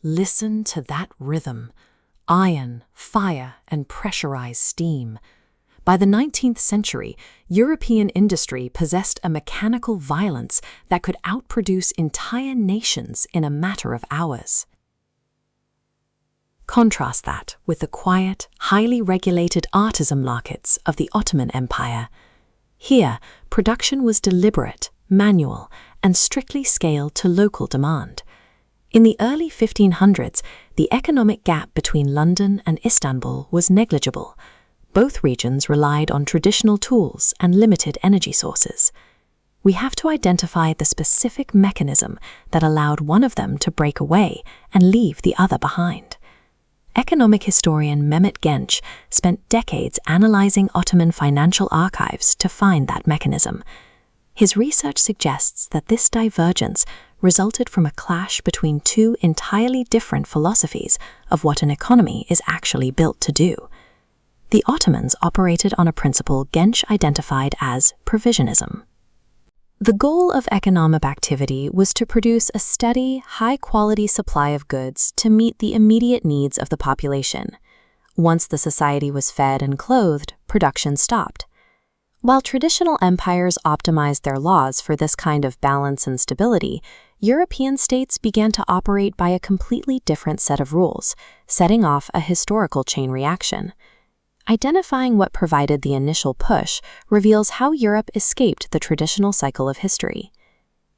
Listen to that rhythm. Iron, fire, and pressurized steam. By the 19th century, European industry possessed a mechanical violence that could outproduce entire nations in a matter of hours. Contrast that with the quiet, highly regulated artisan markets of the Ottoman Empire. Here, production was deliberate, manual, and strictly scaled to local demand. In the early 1500s, the economic gap between London and Istanbul was negligible. Both regions relied on traditional tools and limited energy sources. We have to identify the specific mechanism that allowed one of them to break away and leave the other behind. Economic historian Mehmet Genç spent decades analyzing Ottoman financial archives to find that mechanism. His research suggests that this divergence resulted from a clash between two entirely different philosophies of what an economy is actually built to do. The Ottomans operated on a principle Genç identified as provisionism. The goal of economic activity was to produce a steady, high-quality supply of goods to meet the immediate needs of the population. Once the society was fed and clothed, production stopped. While traditional empires optimized their laws for this kind of balance and stability, European states began to operate by a completely different set of rules, setting off a historical chain reaction. Identifying what provided the initial push reveals how Europe escaped the traditional cycle of history.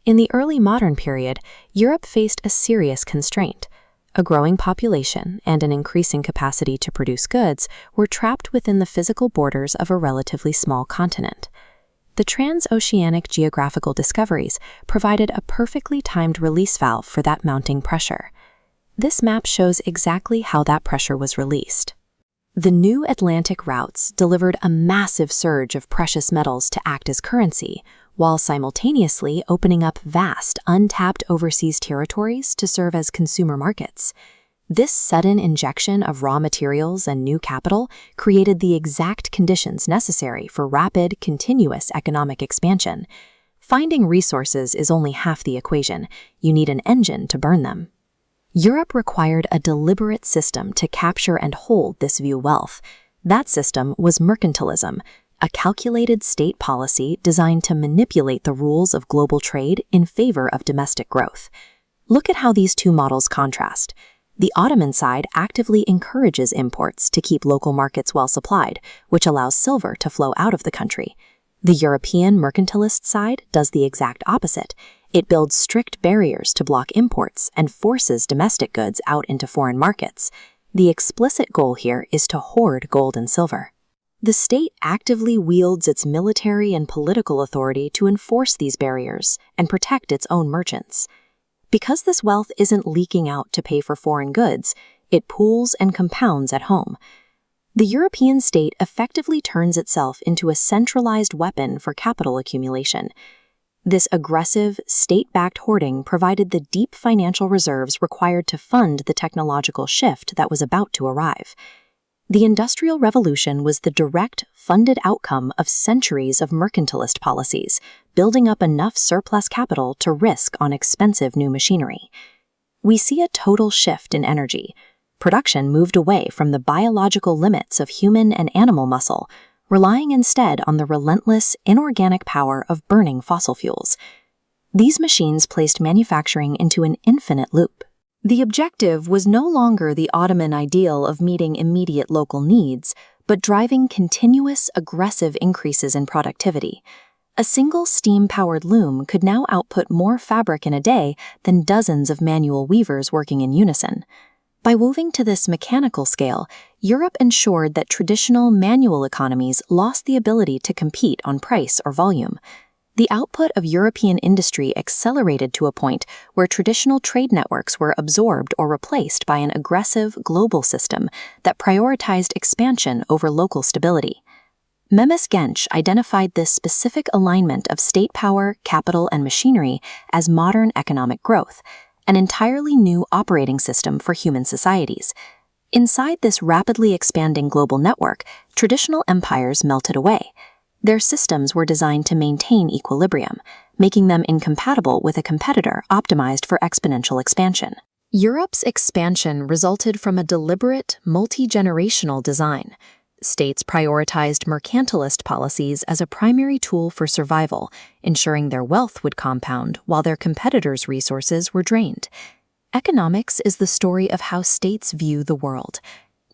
In the early modern period, Europe faced a serious constraint. A growing population and an increasing capacity to produce goods were trapped within the physical borders of a relatively small continent. The transoceanic geographical discoveries provided a perfectly timed release valve for that mounting pressure. This map shows exactly how that pressure was released. The new Atlantic routes delivered a massive surge of precious metals to act as currency, while simultaneously opening up vast, untapped overseas territories to serve as consumer markets. This sudden injection of raw materials and new capital created the exact conditions necessary for rapid, continuous economic expansion. Finding resources is only half the equation. You need an engine to burn them. Europe required a deliberate system to capture and hold this new wealth. That system was mercantilism, a calculated state policy designed to manipulate the rules of global trade in favor of domestic growth. Look at how these two models contrast. The Ottoman side actively encourages imports to keep local markets well supplied, which allows silver to flow out of the country. The European mercantilist side does the exact opposite. It builds strict barriers to block imports and forces domestic goods out into foreign markets. The explicit goal here is to hoard gold and silver. The state actively wields its military and political authority to enforce these barriers and protect its own merchants. Because this wealth isn't leaking out to pay for foreign goods, it pools and compounds at home. The European state effectively turns itself into a centralized weapon for capital accumulation. This aggressive, state-backed hoarding provided the deep financial reserves required to fund the technological shift that was about to arrive. The Industrial Revolution was the direct, funded outcome of centuries of mercantilist policies, building up enough surplus capital to risk on expensive new machinery. We see a total shift in energy. Production moved away from the biological limits of human and animal muscle, relying instead on the relentless, inorganic power of burning fossil fuels. These machines placed manufacturing into an infinite loop. The objective was no longer the Ottoman ideal of meeting immediate local needs, but driving continuous, aggressive increases in productivity. A single steam-powered loom could now output more fabric in a day than dozens of manual weavers working in unison. By moving to this mechanical scale, Europe ensured that traditional manual economies lost the ability to compete on price or volume. The output of European industry accelerated to a point where traditional trade networks were absorbed or replaced by an aggressive global system that prioritized expansion over local stability. Mehmet Genç identified this specific alignment of state power, capital, and machinery as modern economic growth, an entirely new operating system for human societies. Inside this rapidly expanding global network, traditional empires melted away. Their systems were designed to maintain equilibrium, making them incompatible with a competitor optimized for exponential expansion. Europe's expansion resulted from a deliberate, multi-generational design. States prioritized mercantilist policies as a primary tool for survival, ensuring their wealth would compound while their competitors' resources were drained. Economics is the story of how states view the world.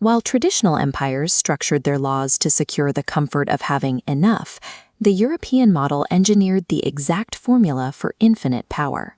While traditional empires structured their laws to secure the comfort of having enough, the European model engineered the exact formula for infinite power.